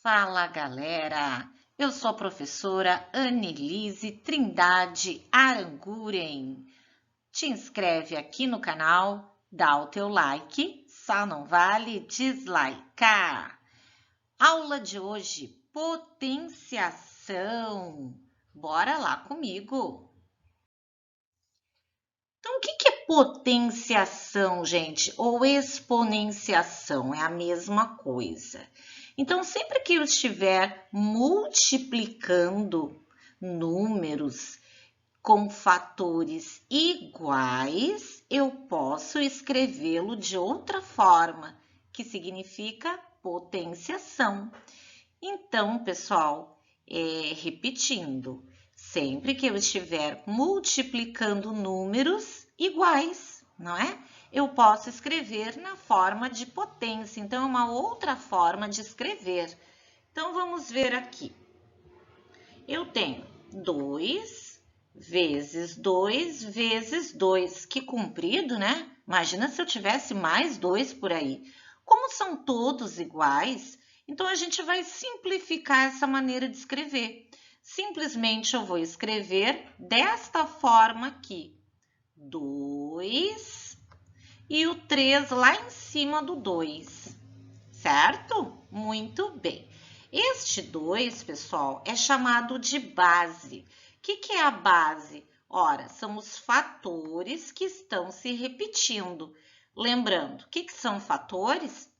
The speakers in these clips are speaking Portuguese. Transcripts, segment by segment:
Fala, galera! Eu sou a professora Annelise Trindade Aranguren. Te inscreve aqui no canal, dá o teu like, só não vale dislikear. Aula de hoje, potenciação. Bora lá comigo! Então, o que é potenciação, gente? Ou exponenciação? É a mesma coisa. Então, sempre que eu estiver multiplicando números com fatores iguais, eu posso escrevê-lo de outra forma, que significa potenciação. Então, pessoal, repetindo, sempre que eu estiver multiplicando números iguais, não é? Eu posso escrever na forma de potência. Então, é uma outra forma de escrever. Então, vamos ver aqui. Eu tenho 2 vezes 2 vezes 2. Que comprido, né? Imagina se eu tivesse mais 2 por aí. Como são todos iguais, então a gente vai simplificar essa maneira de escrever. Simplesmente eu vou escrever desta forma aqui. 2 e o 3 lá em cima do 2, certo? Muito bem. Este 2, pessoal, é chamado de base. O que é a base? Ora, são os fatores que estão se repetindo. Lembrando, o que são fatores?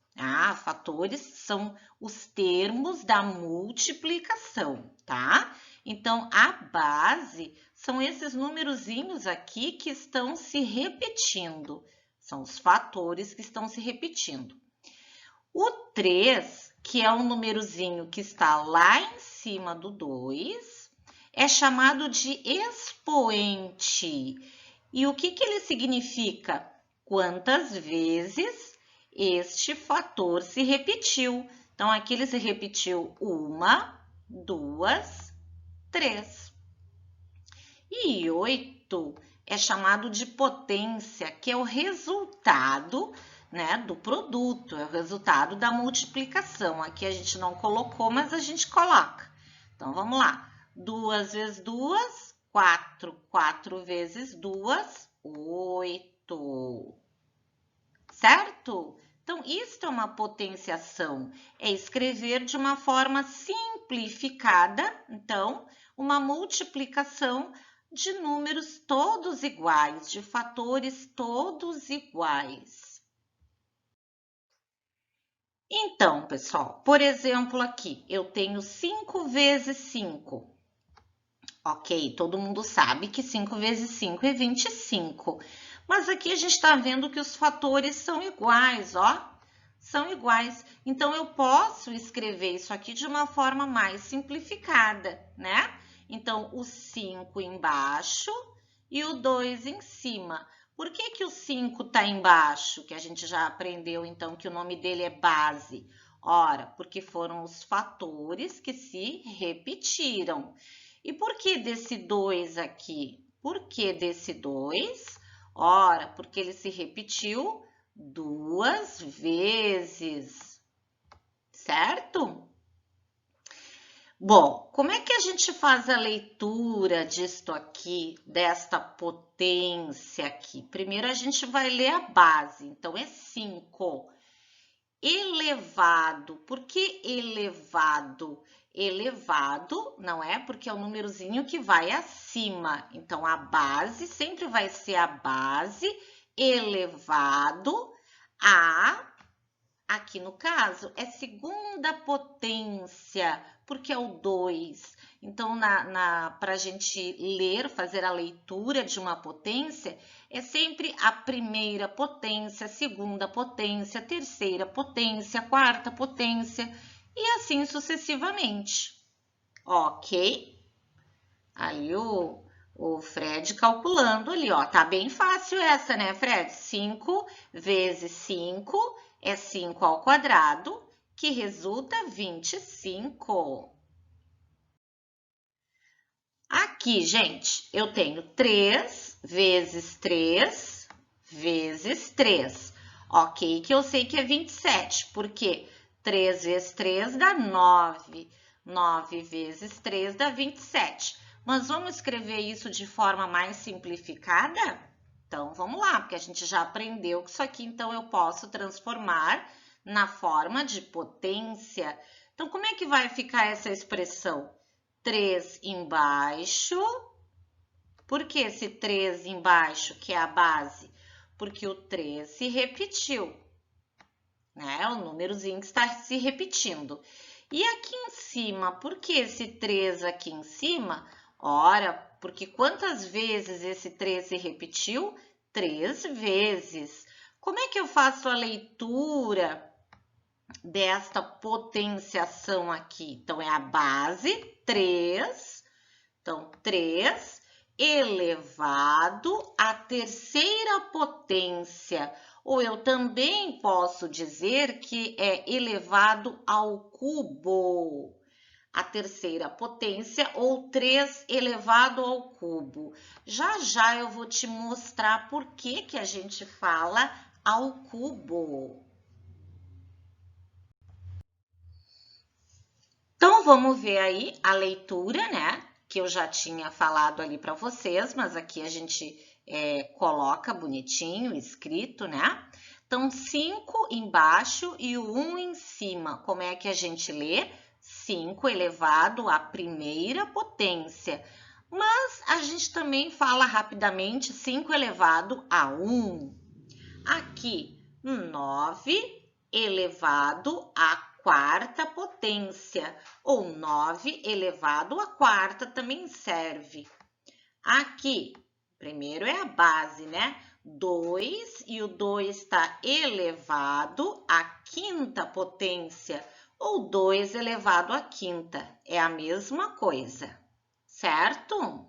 Fatores são os termos da multiplicação, tá? Então, a base são esses numerozinhos aqui que estão se repetindo. São os fatores que estão se repetindo. O 3, que é um numerozinho que está lá em cima do 2, é chamado de expoente. E o que ele significa? Quantas vezes este fator se repetiu. Então, aqui ele se repetiu 1, 2, 3. E 8 é chamado de potência, que é o resultado, né, do produto, é o resultado da multiplicação. Aqui a gente não colocou, mas a gente coloca. Então, vamos lá. 2 vezes 2, 4. 4 vezes 2, 8. Certo? Então, isto é uma potenciação. É escrever de uma forma simplificada, então, uma multiplicação de números todos iguais, de fatores todos iguais. Então, pessoal, por exemplo, aqui, eu tenho 5 vezes 5. Ok, todo mundo sabe que 5 vezes 5 é 25. Mas aqui a gente está vendo que os fatores são iguais, ó. São iguais. Então, eu posso escrever isso aqui de uma forma mais simplificada, né? Então, o 5 embaixo e o 2 em cima. Por que o 5 está embaixo? Que a gente já aprendeu, então, que o nome dele é base. Ora, porque foram os fatores que se repetiram. E por que desse 2 aqui? Por que desse 2? Ora, porque ele se repetiu 2 vezes, certo? Bom, como é que a gente faz a leitura disto aqui, desta potência aqui? Primeiro, a gente vai ler a base. Então, é 5. Elevado. Por que elevado? Elevado, não é? Porque é o númerozinho que vai acima. Então, a base sempre vai ser a base elevado a... Aqui no caso, é segunda potência, porque é o 2. Então, para a gente ler, fazer a leitura de uma potência, é sempre a primeira potência, segunda potência, terceira potência, quarta potência, e assim sucessivamente. Ok? Aí o Fred calculando ali, ó. Tá bem fácil essa, né, Fred? 5 vezes 5 é 5 ao quadrado, que resulta 25. Aqui, gente, eu tenho 3 vezes 3 vezes 3. Ok, que eu sei que é 27, porque 3 vezes 3 dá 9. 9 vezes 3 dá 27. Mas vamos escrever isso de forma mais simplificada? Então, vamos lá, porque a gente já aprendeu que isso aqui, então, eu posso transformar na forma de potência. Então, como é que vai ficar essa expressão? 3 embaixo. Por que esse 3 embaixo, que é a base? Porque o 3 se repetiu, né? O númerozinho que está se repetindo. E aqui em cima, por que esse 3 aqui em cima? Ora, porque quantas vezes esse 3 se repetiu? 3 vezes. Como é que eu faço a leitura desta potenciação aqui? Então, é a base 3. Então, 3 elevado à terceira potência. Ou eu também posso dizer que é elevado ao cubo. A terceira potência ou 3 elevado ao cubo. Já já eu vou te mostrar por que a gente fala ao cubo. Então, vamos ver aí a leitura, né? Que eu já tinha falado ali para vocês, mas aqui a gente coloca bonitinho, escrito, né? Então, 5 embaixo e o 1 em cima. Como é que a gente lê? 5 elevado à primeira potência. Mas a gente também fala rapidamente 5 elevado a 1. Aqui, 9 elevado à quarta potência, ou 9 elevado à quarta também serve. Aqui, primeiro é a base, né? 2 e o 2 está elevado à quinta potência, ou 2 elevado à quinta. É a mesma coisa, certo?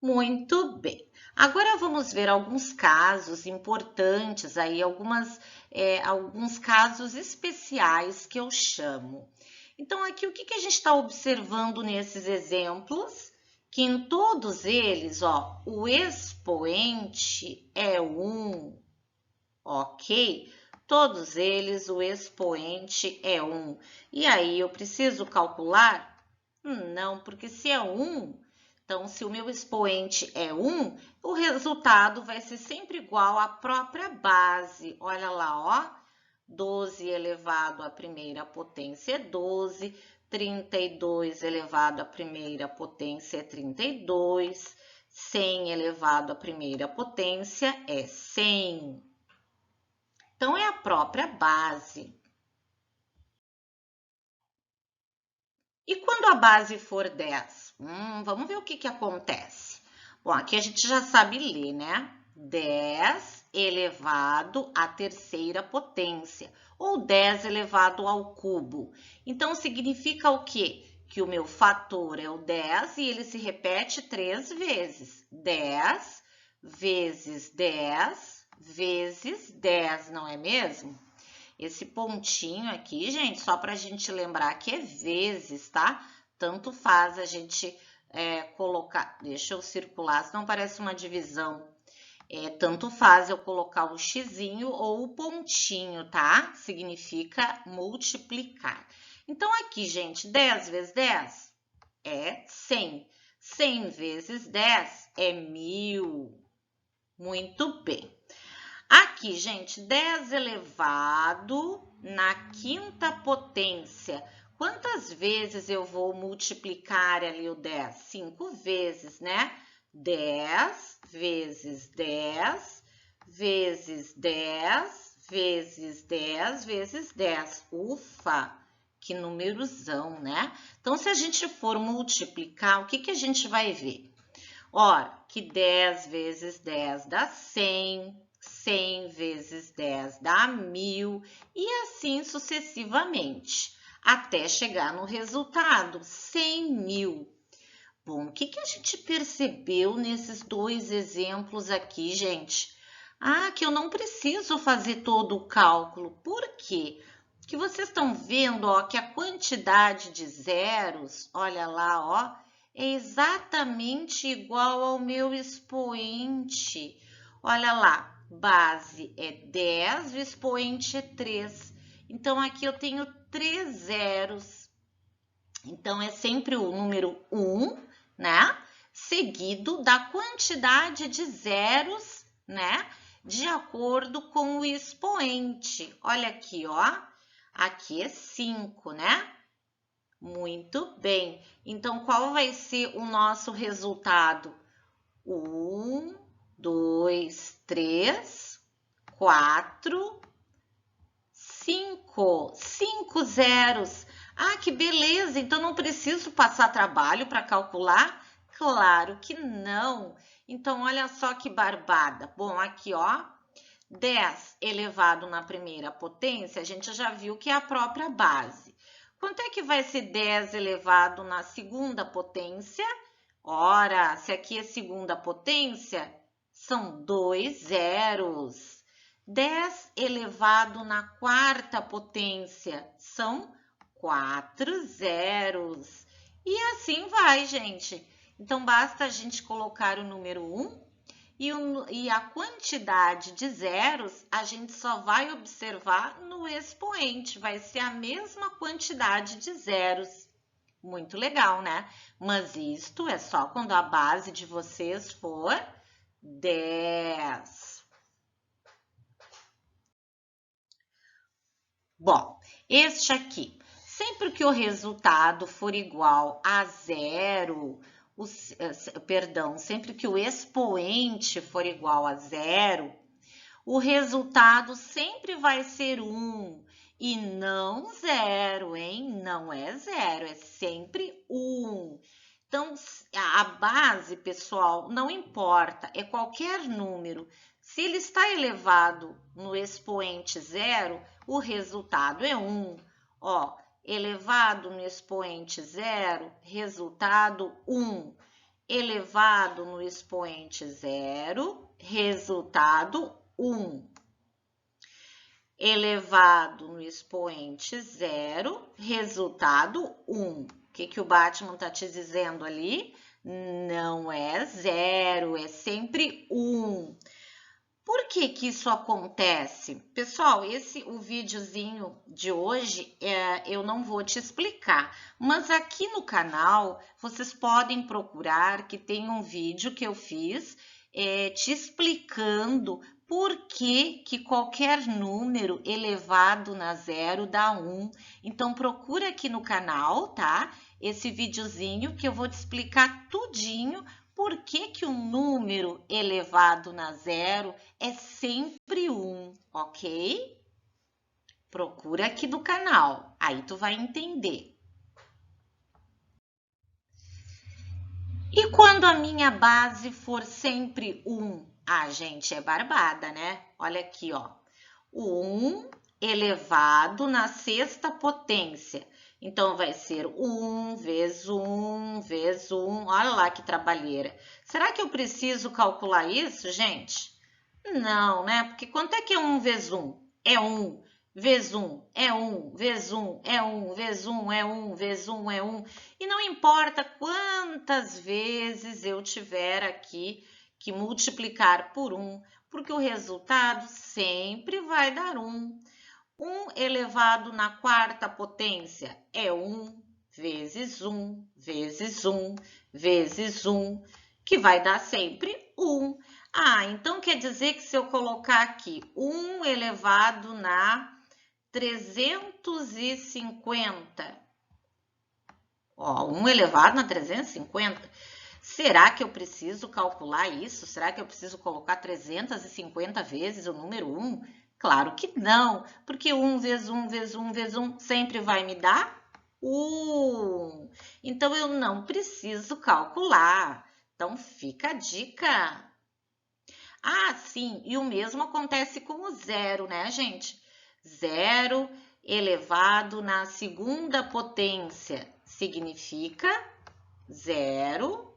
Muito bem. Agora vamos ver alguns casos importantes aí, alguns casos especiais que eu chamo. Então, aqui o que a gente está observando nesses exemplos? Que em todos eles, ó, o expoente é 1, ok? Todos eles, o expoente é 1. E aí, eu preciso calcular? Não, porque se é 1... Então, se o meu expoente é 1, o resultado vai ser sempre igual à própria base. Olha lá, ó. 12 elevado à primeira potência é 12. 32 elevado à primeira potência é 32. 100 elevado à primeira potência é 100. Então, é a própria base. E quando a base for 10? Vamos ver o que acontece. Bom, aqui a gente já sabe ler, né? 10 elevado à terceira potência, ou 10 elevado ao cubo. Então, significa o quê? Que o meu fator é o 10 e ele se repete 3 vezes. 10 vezes 10 vezes 10, não é mesmo? Esse pontinho aqui, gente, só para a gente lembrar que é vezes, tá? Tanto faz a gente colocar... Deixa eu circular, senão parece uma divisão. Tanto faz eu colocar o xizinho ou o pontinho, tá? Significa multiplicar. Então, aqui, gente, 10 vezes 10 é 100. 100 vezes 10 é 1000. Muito bem. Aqui, gente, 10 elevado na quinta potência. Quantas vezes eu vou multiplicar ali o 10? 5 vezes, né? 10 vezes 10 vezes 10 vezes 10 vezes 10. Ufa, que númerozão, né? Então, se a gente for multiplicar, o que a gente vai ver? Ora, que 10 vezes 10 dá 100. 100 vezes 10 dá 1000 e assim sucessivamente, até chegar no resultado, 100.000. Bom, o que a gente percebeu nesses dois exemplos aqui, gente? Que eu não preciso fazer todo o cálculo. Por quê? Porque vocês estão vendo, ó, que a quantidade de zeros, olha lá, ó, é exatamente igual ao meu expoente. Olha lá. base é 10, o expoente é 3. Então, aqui eu tenho 3 zeros. Então, é sempre o número 1, né? Seguido da quantidade de zeros, né? De acordo com o expoente. Olha aqui, ó. Aqui é 5, né? Muito bem. Então, qual vai ser o nosso resultado? 1, 2, 3, 4, 5. 5 zeros. Ah, que beleza! Então, não preciso passar trabalho para calcular? Claro que não. Então, olha só que barbada. Bom, aqui, ó, 10 elevado na primeira potência, a gente já viu que é a própria base. Quanto é que vai ser 10 elevado na segunda potência? Ora, se aqui é segunda potência, são 2 zeros. 10 elevado na quarta potência, são 4 zeros. E assim vai, gente. Então, basta a gente colocar o número 1 e a quantidade de zeros a gente só vai observar no expoente, vai ser a mesma quantidade de zeros. Muito legal, né? Mas isto é só quando a base de vocês for 10. Bom, este aqui, sempre que o resultado for igual a zero, sempre que o expoente for igual a zero, o resultado sempre vai ser 1 e não 0, hein? Não é 0, é sempre 1. Então, a base, pessoal, não importa, é qualquer número. Se ele está elevado no expoente 0, o resultado é 1. Ó, elevado no expoente 0, resultado 1. Elevado no expoente 0, resultado 1. Elevado no expoente 0, resultado 1. O que o Batman está te dizendo ali? Não é 0, é sempre 1. Por que isso acontece? Pessoal, o videozinho de hoje eu não vou te explicar, mas aqui no canal vocês podem procurar que tem um vídeo que eu fiz te explicando por que qualquer número elevado na zero dá 1. Então, procura aqui no canal, tá? Esse videozinho que eu vou te explicar tudinho por que um número elevado na zero é sempre 1, ok? Procura aqui no canal, aí tu vai entender. E quando a minha base for sempre 1? Ah, gente, é barbada, né? Olha aqui, ó. O 1 elevado na sexta potência. Então, vai ser 1 vezes 1 vezes 1. Olha lá que trabalheira. Será que eu preciso calcular isso, gente? Não, né? Porque quanto é que é 1 vezes 1? É 1. Vezes 1 é 1, vezes 1 é 1, vezes 1 é 1, vezes 1 é 1. E não importa quantas vezes eu tiver aqui que multiplicar por 1, porque o resultado sempre vai dar 1. 1 elevado na quarta potência é 1 vezes 1, vezes 1, vezes 1, que vai dar sempre 1. Ah, então quer dizer que se eu colocar aqui 1 elevado na 350, ó, 1 elevado na 350, será que eu preciso calcular isso? Será que eu preciso colocar 350 vezes o número 1? Claro que não, porque 1 vezes 1 vezes 1 vezes 1 sempre vai me dar 1. Então, eu não preciso calcular. Então, fica a dica. Ah, sim, e o mesmo acontece com o zero, né, gente? 0 elevado na segunda potência significa 0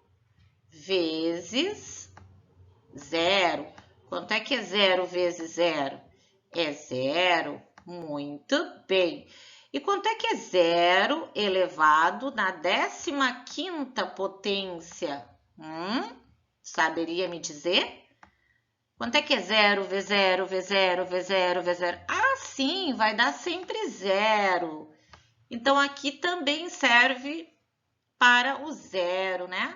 vezes 0. Quanto é que é 0 vezes 0? É 0. Muito bem. E quanto é que é 0 elevado na 15ª potência? Saberia me dizer? Quanto é que é 0 vezes 0 vezes 0 vezes 0 vezes 0? Ah, sim, vai dar sempre 0. Então, aqui também serve para o 0, né?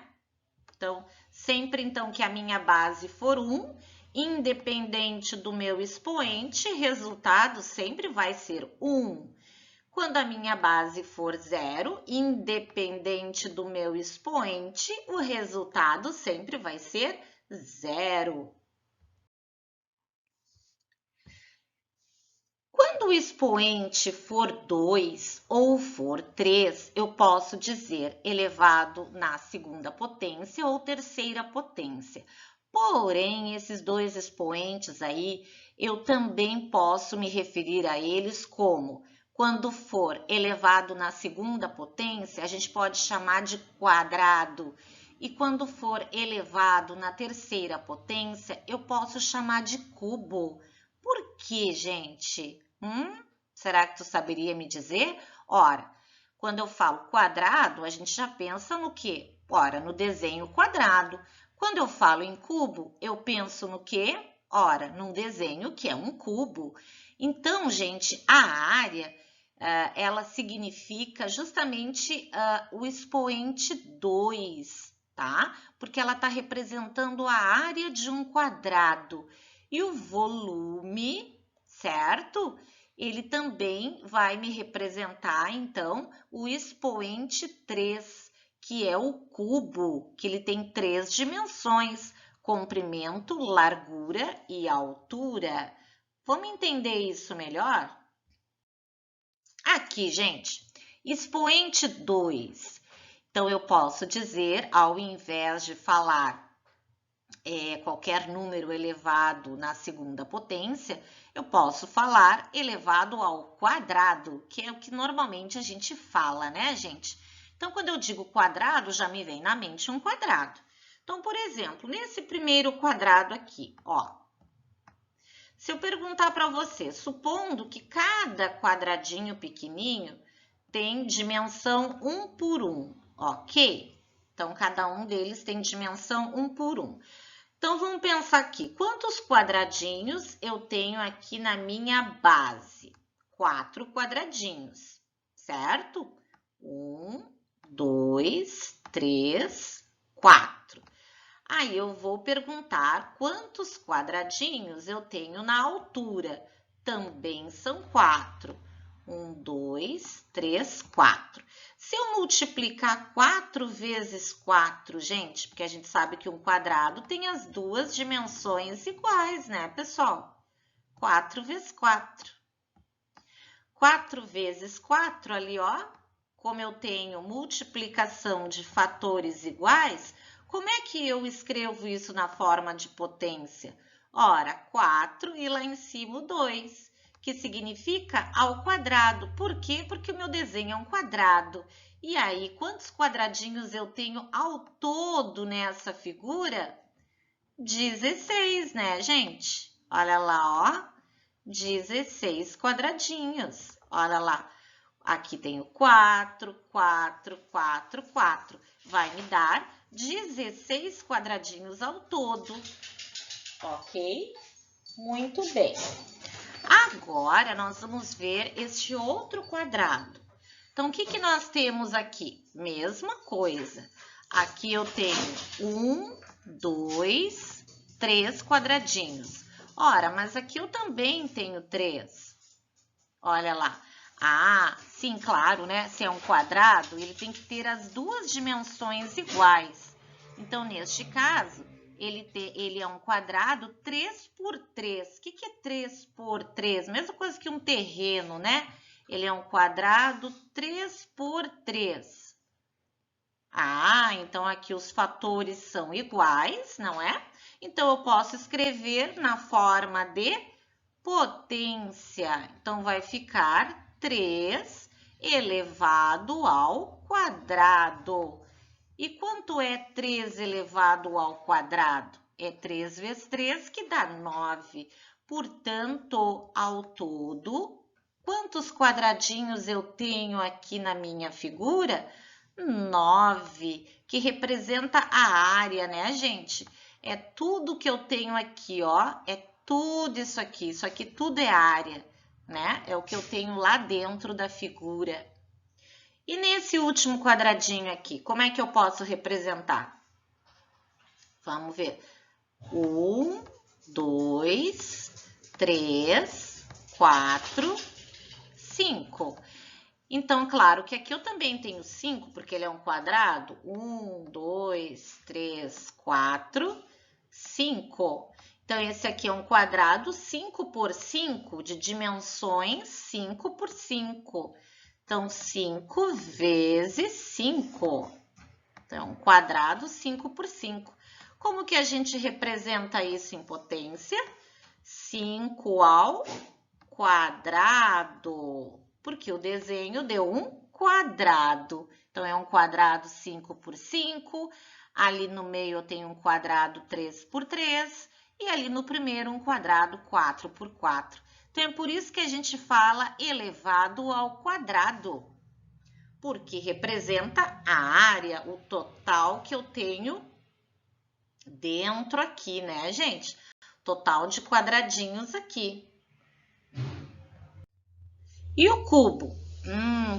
Então, sempre então que a minha base for 1, independente do meu expoente, resultado sempre vai ser 1. Quando a minha base for 0, independente do meu expoente, o resultado sempre vai ser 0. Quando o expoente for 2 ou for 3, eu posso dizer elevado na segunda potência ou terceira potência. Porém, esses dois expoentes aí, eu também posso me referir a eles como, quando for elevado na segunda potência, a gente pode chamar de quadrado. E quando for elevado na terceira potência, eu posso chamar de cubo. Por quê, gente? Será que tu saberia me dizer? Ora, quando eu falo quadrado, a gente já pensa no quê? Ora, no desenho quadrado. Quando eu falo em cubo, eu penso no quê? Ora, num desenho que é um cubo. Então, gente, a área, ela significa justamente o expoente 2, tá? Porque ela está representando a área de um quadrado. E o volume, certo? Ele também vai me representar, então, o expoente 3, que é o cubo, que ele tem 3 dimensões, comprimento, largura e altura. Vamos entender isso melhor? Aqui, gente, expoente 2. Então, eu posso dizer, ao invés de falar qualquer número elevado na segunda potência, eu posso falar elevado ao quadrado, que é o que normalmente a gente fala, né, gente? Então, quando eu digo quadrado, já me vem na mente um quadrado. Então, por exemplo, nesse primeiro quadrado aqui, ó, se eu perguntar para você, supondo que cada quadradinho pequenininho tem dimensão 1 por 1, ok? Então, cada um deles tem dimensão 1 por 1. Então, vamos pensar aqui. Quantos quadradinhos eu tenho aqui na minha base? 4 quadradinhos, certo? 1, 2, 3, 4. Aí, eu vou perguntar quantos quadradinhos eu tenho na altura. Também são 4. 1, 2, 3, 4. Se eu multiplicar 4 vezes 4, gente, porque a gente sabe que um quadrado tem as duas dimensões iguais, né, pessoal? 4 vezes 4. 4 vezes 4 ali, ó, como eu tenho multiplicação de fatores iguais, como é que eu escrevo isso na forma de potência? Ora, 4 e lá em cima o 2, que significa ao quadrado. Por quê? Porque o meu desenho é um quadrado. E aí, quantos quadradinhos eu tenho ao todo nessa figura? 16, né, gente? Olha lá, ó. 16 quadradinhos. Olha lá. Aqui tenho 4, 4, 4, 4. Vai me dar 16 quadradinhos ao todo. Ok? Muito bem. Agora, nós vamos ver este outro quadrado. Então, o que nós temos aqui? Mesma coisa. Aqui eu tenho 1, 2, 3 quadradinhos. Ora, mas aqui eu também tenho 3. Olha lá. Ah, sim, claro, né? Se é um quadrado, ele tem que ter as duas dimensões iguais. Então, neste caso, ele é um quadrado 3 por 3. O que é 3 por 3? Mesma coisa que um terreno, né? Ele é um quadrado 3 por 3. Ah, então aqui os fatores são iguais, não é? Então, eu posso escrever na forma de potência. Então, vai ficar 3 elevado ao quadrado. E quanto é 3 elevado ao quadrado? É 3 vezes 3, que dá 9. Portanto, ao todo, quantos quadradinhos eu tenho aqui na minha figura? 9, que representa a área, né, gente? é tudo que eu tenho aqui, ó, é tudo isso aqui tudo é área, né? É o que eu tenho lá dentro da figura. E nesse último quadradinho aqui, como é que eu posso representar? Vamos ver. 1, 2, 3, 4, 5. Então, claro que aqui eu também tenho 5, porque ele é um quadrado. 1, 2, 3, 4, 5. Então, esse aqui é um quadrado 5 por 5, de dimensões 5 por 5. Então, 5 vezes 5. Então, um quadrado 5 por 5. Como que a gente representa isso em potência? 5 ao quadrado, porque o desenho deu um quadrado. Então, é um quadrado 5 por 5. Ali no meio eu tenho um quadrado 3 por 3. E ali no primeiro um quadrado 4 por 4. Então, é por isso que a gente fala elevado ao quadrado, porque representa a área, o total que eu tenho dentro aqui, né, gente? Total de quadradinhos aqui. E o cubo?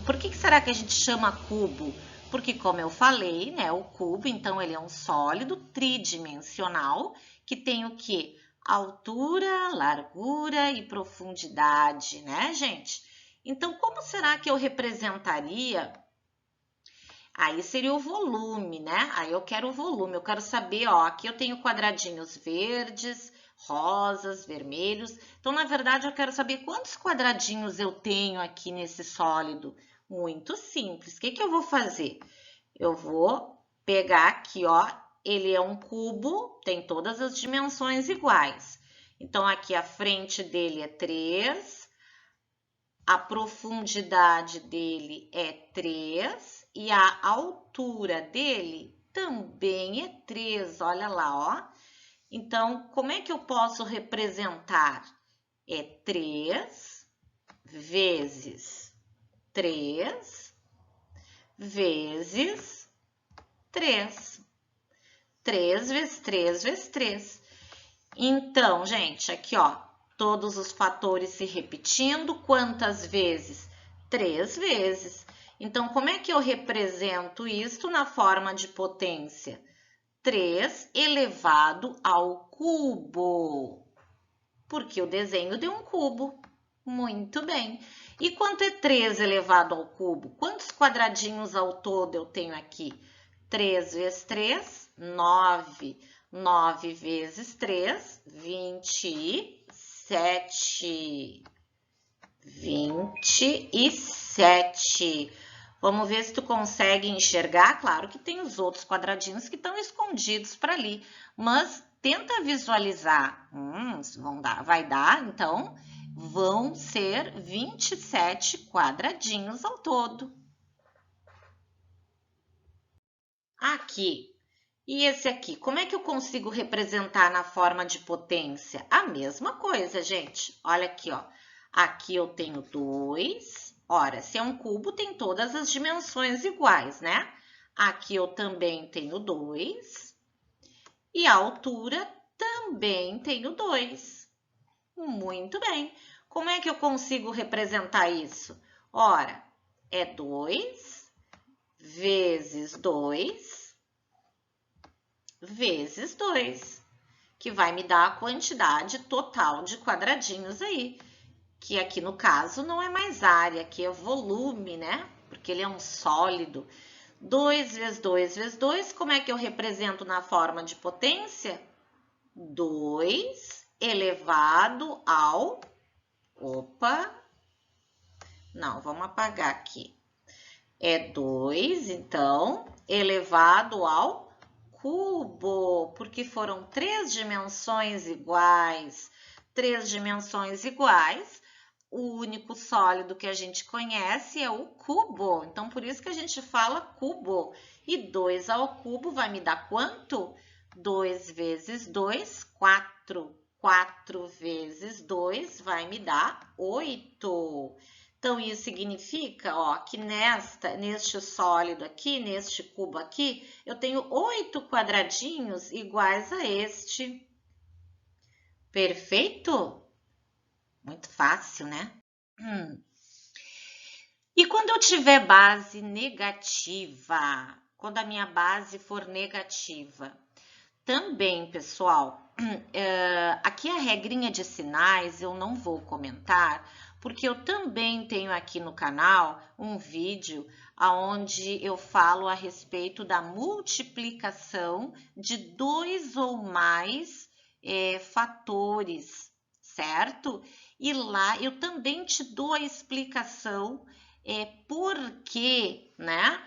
Por que será que a gente chama cubo? Porque, como eu falei, né, o cubo, então, ele é um sólido tridimensional que tem o quê? Altura, largura e profundidade, né, gente? Então, como será que eu representaria? Aí seria o volume, né? Aí eu quero o volume, eu quero saber, ó, aqui eu tenho quadradinhos verdes, rosas, vermelhos. Então, na verdade, eu quero saber quantos quadradinhos eu tenho aqui nesse sólido. Muito simples. O que eu vou fazer? Eu vou pegar aqui, ó, ele é um cubo, tem todas as dimensões iguais. Então, aqui a frente dele é 3, a profundidade dele é 3 e a altura dele também é 3, olha lá, ó. Então, como é que eu posso representar? É 3 vezes 3 vezes 3. 3 vezes 3 vezes 3. Então, gente, aqui, ó, todos os fatores se repetindo. Quantas vezes? 3 vezes. Então, como é que eu represento isso na forma de potência? 3 elevado ao cubo, porque o desenho deu um cubo. Muito bem. E quanto é 3 elevado ao cubo? Quantos quadradinhos ao todo eu tenho aqui? 3 vezes 3, 9. 9 vezes 3, 27. 27. Vamos ver se tu consegue enxergar. Claro que tem os outros quadradinhos que estão escondidos para ali, mas tenta visualizar. Vai dar, então, vão ser 27 quadradinhos ao todo. Aqui. E esse aqui, como é que eu consigo representar na forma de potência? A mesma coisa, gente. Olha aqui, ó. Aqui eu tenho 2. Ora, se é um cubo, tem todas as dimensões iguais, né? Aqui eu também tenho 2. E a altura também tenho 2. Muito bem. Como é que eu consigo representar isso? Ora, é 2 vezes 2 vezes 2, que vai me dar a quantidade total de quadradinhos aí, que aqui no caso não é mais área, aqui é volume, né? Porque ele é um sólido. 2 vezes 2 vezes 2, como é que eu represento na forma de potência? 2 elevado ao... Opa! Não, vamos apagar aqui. É 2, então, elevado ao cubo, porque foram 3 dimensões iguais. 3 dimensões iguais, o único sólido que a gente conhece é o cubo. Então, por isso que a gente fala cubo. E 2 ao cubo vai me dar quanto? 2 vezes 2, 4. 4 vezes 2 vai me dar 8. Então, isso significa, ó, que neste sólido aqui, neste cubo aqui, eu tenho 8 quadradinhos iguais a este. Perfeito? Muito fácil, né? E quando eu tiver base negativa, quando a minha base for negativa, também, pessoal, aqui a regrinha de sinais eu não vou comentar, porque eu também tenho aqui no canal um vídeo onde eu falo a respeito da multiplicação de 2 ou mais fatores, certo? E lá eu também te dou a explicação por que, né?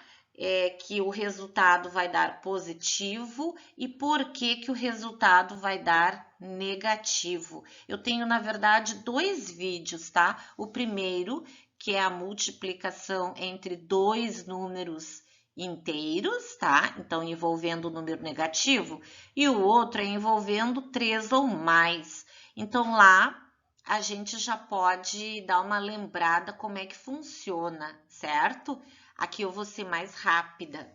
Que o resultado vai dar positivo e por que o resultado vai dar negativo. Eu tenho, na verdade, 2 vídeos, tá? O primeiro, que é a multiplicação entre 2 números inteiros, tá? Então, envolvendo o número negativo, e o outro é envolvendo 3 ou mais. Então, lá a gente já pode dar uma lembrada como é que funciona, certo? Aqui eu vou ser mais rápida.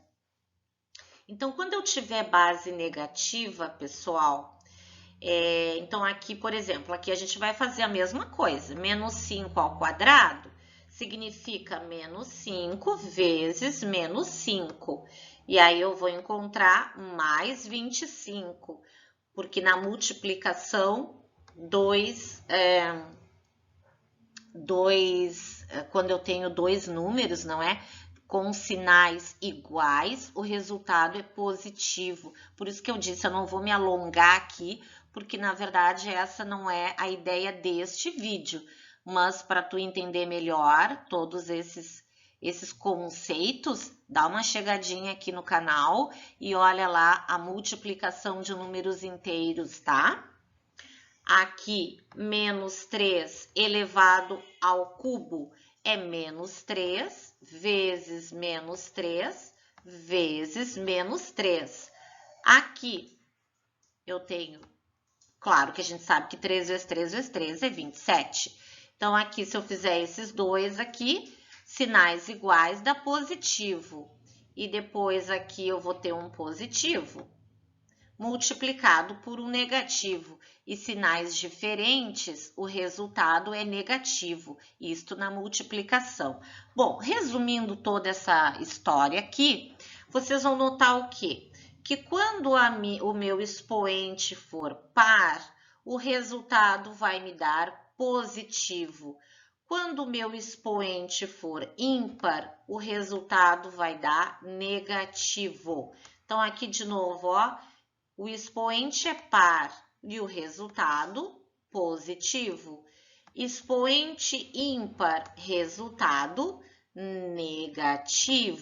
Então, quando eu tiver base negativa, pessoal, então aqui, por exemplo, aqui a gente vai fazer a mesma coisa. Menos 5 ao quadrado significa menos 5 vezes menos 5. E aí eu vou encontrar mais 25, porque na multiplicação, quando eu tenho 2 números, não é? Com sinais iguais, o resultado é positivo. Por isso que eu disse, eu não vou me alongar aqui, porque na verdade essa não é a ideia deste vídeo. Mas para tu entender melhor todos esses conceitos, dá uma chegadinha aqui no canal e olha lá a multiplicação de números inteiros, tá? Aqui, menos 3 elevado ao cubo é menos 3 vezes menos 3 vezes menos 3. Aqui, eu tenho, claro que a gente sabe que 3 vezes 3 vezes 3 é 27. Então, aqui, se eu fizer esses dois aqui, sinais iguais dá positivo. E depois aqui eu vou ter um positivo multiplicado por um negativo. E sinais diferentes, o resultado é negativo. Isto na multiplicação. Bom, resumindo toda essa história aqui, vocês vão notar o quê? Que quando o meu expoente for par, o resultado vai me dar positivo. Quando o meu expoente for ímpar, o resultado vai dar negativo. Então, aqui de novo, ó, o expoente é par e o resultado positivo. Expoente ímpar, resultado negativo.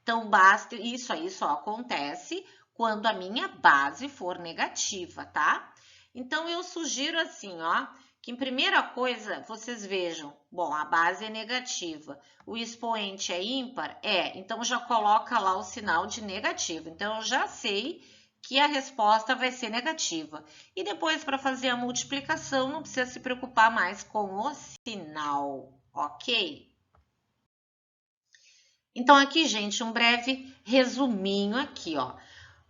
Então, basta, isso aí só acontece quando a minha base for negativa, tá? Então, eu sugiro assim, ó, que em primeira coisa, vocês vejam, bom, a base é negativa, o expoente é ímpar? Então já coloca lá o sinal de negativo. Então, eu já sei que a resposta vai ser negativa. E depois, para fazer a multiplicação, não precisa se preocupar mais com o sinal, ok? Então, aqui, gente, um breve resuminho aqui, ó.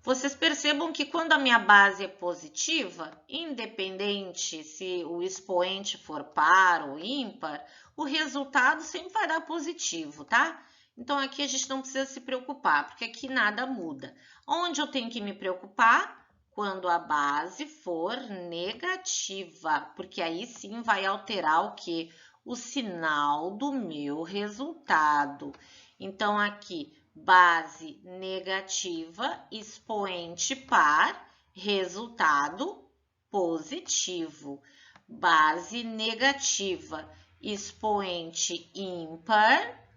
Vocês percebam que quando a minha base é positiva, independente se o expoente for par ou ímpar, o resultado sempre vai dar positivo, tá? Então, aqui a gente não precisa se preocupar, porque aqui nada muda. Onde eu tenho que me preocupar? Quando a base for negativa, porque aí sim vai alterar o quê? O sinal do meu resultado. Então, aqui, base negativa, expoente par, resultado positivo. Base negativa, expoente ímpar,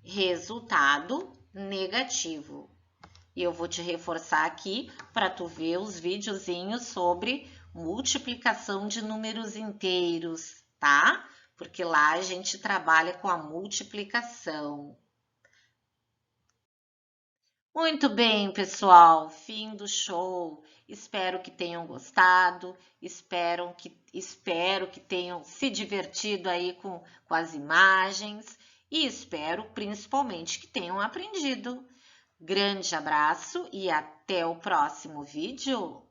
resultado negativo. E eu vou te reforçar aqui para tu ver os videozinhos sobre multiplicação de números inteiros, tá? Porque lá a gente trabalha com a multiplicação. Muito bem, pessoal, fim do show. Espero que tenham gostado, espero que tenham se divertido aí com as imagens e espero principalmente que tenham aprendido. Grande abraço e até o próximo vídeo.